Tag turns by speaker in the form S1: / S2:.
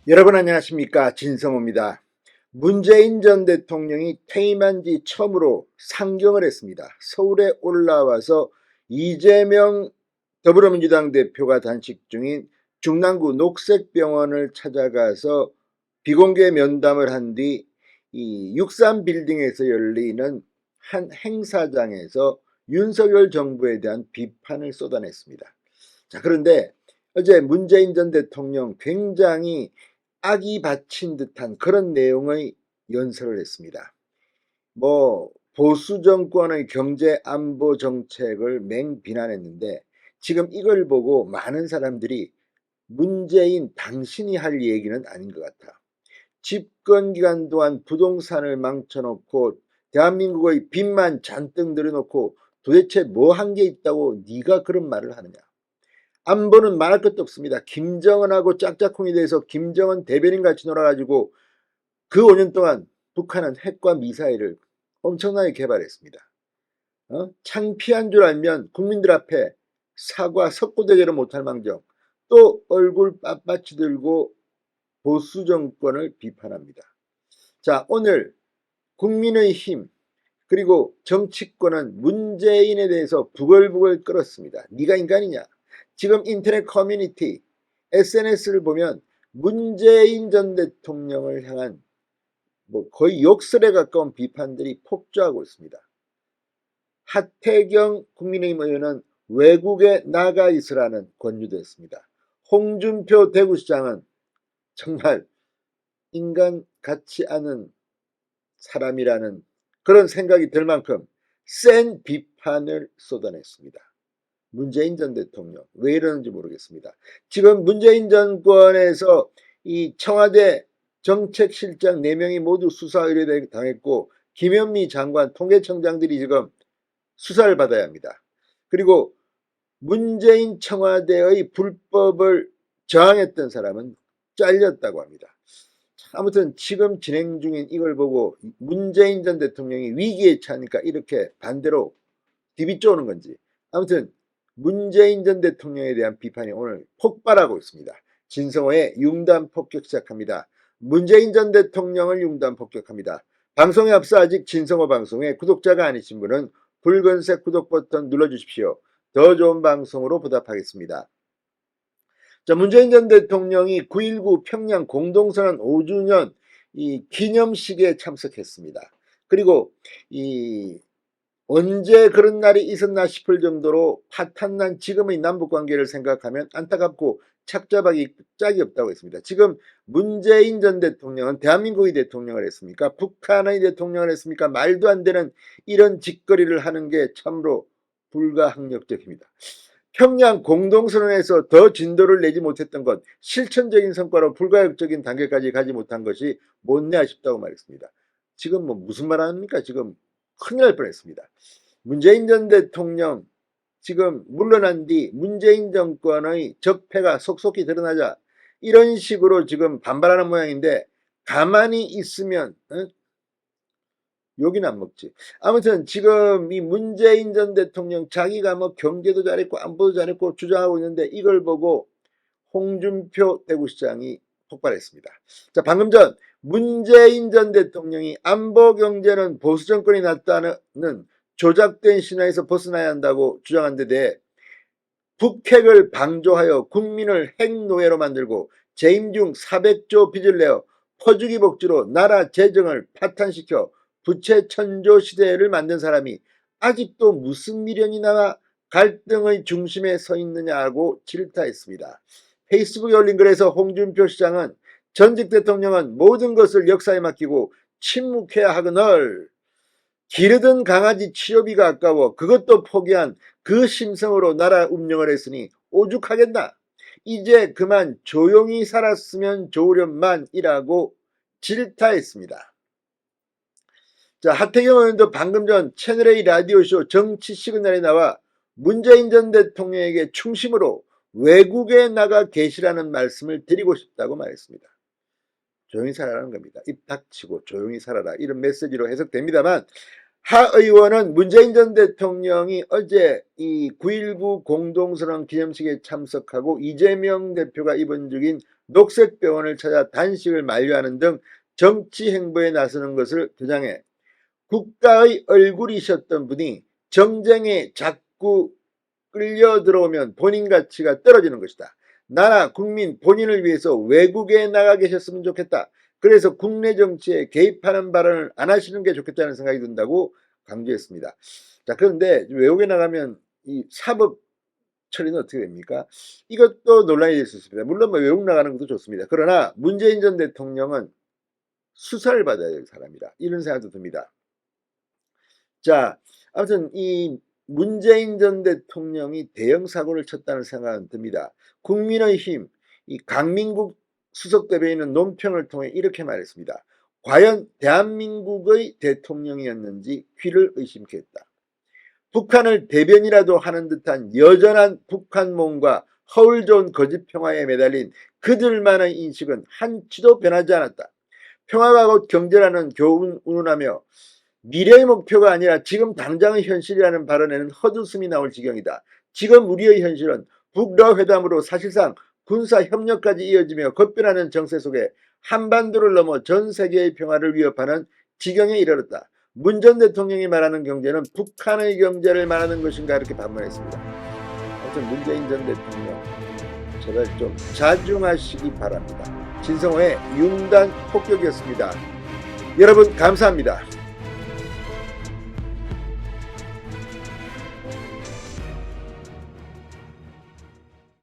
S1: 여러분 안녕하십니까, 진성호입니다. 문재인 전 대통령이 퇴임한 지 처음으로 상경을 했습니다. 서울에 올라와서 이재명 더불어민주당 대표가 단식 중인 중랑구 녹색병원을 찾아가서 비공개 면담을 한 뒤 이 63빌딩에서 열리는 한 행사장에서 윤석열 정부에 대한 비판을 쏟아냈습니다. 자, 그런데 어제 문재인 전 대통령 굉장히 악이 받친 듯한 그런 내용의 연설을 했습니다. 보수 정권의 경제 안보 정책을 맹비난했는데, 지금 이걸 보고 많은 사람들이 문재인 당신이 할 얘기는 아닌 것 같아. 집권 기간 동안 부동산을 망쳐놓고 대한민국의 빚만 잔뜩 늘어놓고 도대체 뭐 한 게 있다고 네가 그런 말을 하느냐. 안보는 말할 것도 없습니다. 김정은하고 짝짝꿍이 돼서 김정은 대변인 같이 놀아가지고 그 5년 동안 북한은 핵과 미사일을 엄청나게 개발했습니다. 창피한 줄 알면 국민들 앞에 사과 석고대죄를 못할 망정 또 얼굴 빳빳이 들고 보수 정권을 비판합니다. 자, 오늘 국민의힘 그리고 정치권은 문재인에 대해서 부글부글 끓었습니다. 네가 인간이냐? 지금 인터넷 커뮤니티, SNS를 보면 문재인 전 대통령을 향한 거의 욕설에 가까운 비판들이 폭주하고 있습니다. 하태경 국민의힘 의원은 외국에 나가 있으라는 권유도 했습니다. 홍준표 대구시장은 정말 인간 같지 않은 사람이라는 그런 생각이 들 만큼 센 비판을 쏟아냈습니다. 문재인 전 대통령 왜 이러는지 모르겠습니다. 지금 문재인 정권에서 이 청와대 정책실장 4명이 모두 수사 의뢰 당했고 김현미 장관 통계청장들이 지금 수사를 받아야 합니다. 그리고 문재인 청와대의 불법을 저항했던 사람은 잘렸다고 합니다. 아무튼 지금 진행 중인 이걸 보고 문재인 전 대통령이 위기에 처하니까 이렇게 반대로 디비쪼는 건지, 아무튼 문재인 전 대통령에 대한 비판이 오늘 폭발하고 있습니다. 진성호의 융단 폭격 시작합니다. 문재인 전 대통령을 융단 폭격합니다. 방송에 앞서 아직 진성호 방송에 구독자가 아니신 분은 붉은색 구독 버튼 눌러주십시오. 더 좋은 방송으로 보답하겠습니다. 자, 문재인 전 대통령이 9.19 평양 공동선언 5주년 이 기념식에 참석했습니다. 그리고 언제 그런 날이 있었나 싶을 정도로 파탄난 지금의 남북관계를 생각하면 안타깝고 착잡하기 짝이 없다고 했습니다. 지금 문재인 전 대통령은 대한민국의 대통령을 했습니까? 북한의 대통령을 했습니까? 말도 안 되는 이런 짓거리를 하는 게 참으로 불가항력적입니다. 평양 공동선언에서 더 진도를 내지 못했던 것, 실천적인 성과로 불가역적인 단계까지 가지 못한 것이 못내 아쉽다고 말했습니다. 지금 무슨 말 합니까? 지금 큰일 날 뻔했습니다. 문재인 전 대통령 지금 물러난 뒤 문재인 정권의 적폐가 속속히 드러나자 이런 식으로 지금 반발하는 모양인데, 가만히 있으면 욕이나 안 먹지. 아무튼 지금 이 문재인 전 대통령 자기가 경제도 잘했고 안보도 잘했고 주장하고 있는데, 이걸 보고 홍준표 대구시장이 폭발했습니다. 자, 방금 전 문재인 전 대통령이 안보 경제는 보수 정권이 낫다는 조작된 신화에서 벗어나야 한다고 주장한 데 대해 북핵을 방조하여 국민을 핵노예로 만들고 재임 중 400조 빚을 내어 퍼주기 복지로 나라 재정을 파탄시켜 부채 천조 시대를 만든 사람이 아직도 무슨 미련이 남아 갈등의 중심에 서 있느냐고 질타했습니다. 페이스북에 올린 글에서 홍준표 시장은 전직 대통령은 모든 것을 역사에 맡기고 침묵해야 하거늘 기르던 강아지 치료비가 아까워 그것도 포기한 그 심성으로 나라 운영을 했으니 오죽하겠나. 이제 그만 조용히 살았으면 좋으련만이라고 질타했습니다. 자, 하태경 의원도 방금 전 채널A 라디오쇼 정치 시그널에 나와 문재인 전 대통령에게 충심으로 외국에 나가 계시라는 말씀을 드리고 싶다고 말했습니다. 조용히 살아라는 겁니다. 입 닥치고 조용히 살아라, 이런 메시지로 해석됩니다만, 하 의원은 문재인 전 대통령이 어제 이 9.19 공동선언 기념식에 참석하고 이재명 대표가 입원 중인 녹색병원을 찾아 단식을 만류하는 등 정치 행보에 나서는 것을 주장해 국가의 얼굴이셨던 분이 정쟁에 자꾸 끌려 들어오면 본인 가치가 떨어지는 것이다. 나라 국민 본인을 위해서 외국에 나가 계셨으면 좋겠다. 그래서 국내 정치에 개입하는 발언을 안 하시는 게 좋겠다는 생각이 든다고 강조했습니다. 자, 그런데 외국에 나가면 이 사법 처리는 어떻게 됩니까? 이것도 논란이 될 수 있습니다. 물론 뭐 외국 나가는 것도 좋습니다. 그러나 문재인 전 대통령은 수사를 받아야 될 사람이다. 이런 생각도 듭니다. 자, 아무튼 이 문재인 전 대통령이 대형 사고를 쳤다는 생각은 듭니다. 국민의힘 이 강민국 수석 대변인은 논평을 통해 이렇게 말했습니다. 과연 대한민국의 대통령이었는지 귀를 의심케 했다. 북한을 대변이라도 하는 듯한 여전한 북한몽과 허울 좋은 거짓 평화에 매달린 그들만의 인식은 한치도 변하지 않았다. 평화가 곧 경제라는 교훈 운운하며 미래의 목표가 아니라 지금 당장의 현실이라는 발언에는 헛웃음이 나올 지경이다. 지금 우리의 현실은 북러 회담으로 사실상 군사협력까지 이어지며 급변하는 정세 속에 한반도를 넘어 전 세계의 평화를 위협하는 지경에 이르렀다. 문 전 대통령이 말하는 경제는 북한의 경제를 말하는 것인가 이렇게 반문했습니다. 아무튼 문재인 전 대통령 제발 좀 자중하시기 바랍니다. 진성호의 융단 폭격이었습니다. 여러분 감사합니다.